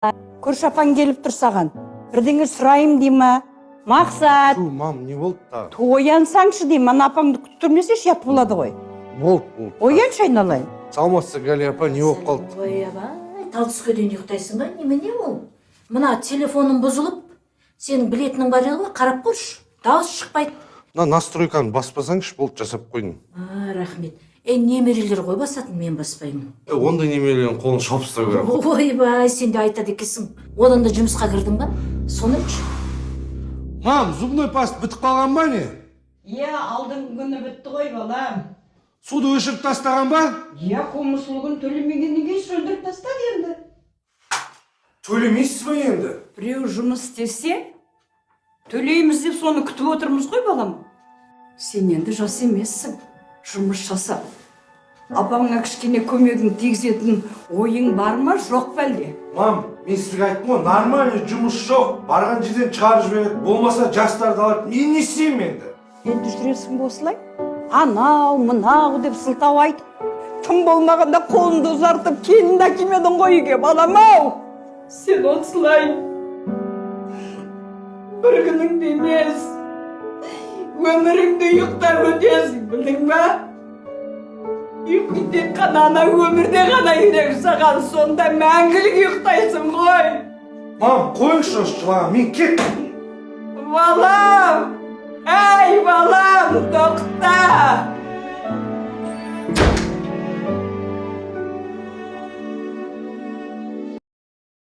Көрші апаң келіп тұр саған. Бірдеңе сұрайым дей ма? Мақсат. Шу, мам, не болды тағы? Оянсаңшы дей, мана апаңды күттірмесе шап болады ғой. Болды. Ояншы айналайын. Саламатсыз, Галия апа, не болып қалды? Ой, абай, тал түске дейін ұйықтайсың ба? Немене ол? Мына телефоным бұзылып, сенің білетінің бар еді ғой, қарап көрші. Дауыс шықпайды. Мына настройканы баспасаңшы, болды жасап қойдым. Рахмет. Немерелер ғой басатын, мен баспаймын. Ондай немелердің қолын шопыстау керек. Ойбай, сен де айтады екенсің. Одан да жұмысқа кірдің ба? Соны үші. Мам, зубной паст бітіп қалған ба не? Алдыңғы күні бітті ғой, балам. Суды өшіріп тастаған ба? Қомыслығын төлемегеннен кейін сөндіріп тастады енді. Төлемейсіз ба енді? Біреу жұмыс істесе, төлейміз деп соны күтіп отырмыз ғой, балам. Сен енді жас емессің, жұмыс жасап. Апаңа кішкене көмегін тигізетін ойың бар ма, жоқ па әлде? Мам, мен сізге айттым ғой, нормальный жұмыс жоқ. Барған жерден шығарып жібереді, болмаса жастарды алады. Мен не істеймін енді? Енді жүресің бе осылай? Анау, мынау деп сылтау айтып, тым болмағанда қолыңды ұзартып, келінді әкелмедің ғой үйге, балам-ау! Сен осылай бір күніңде емес, өміріңді ұйықтап өтесің, білдің ба? Ұйқы тек қана ана өмірде ғана керек саған, сонда мәңгілік ұйықтайсың ғой. Мам, қойыңшы осы жылаған, мен кеттім. Балам! Әй, балам, тоқта!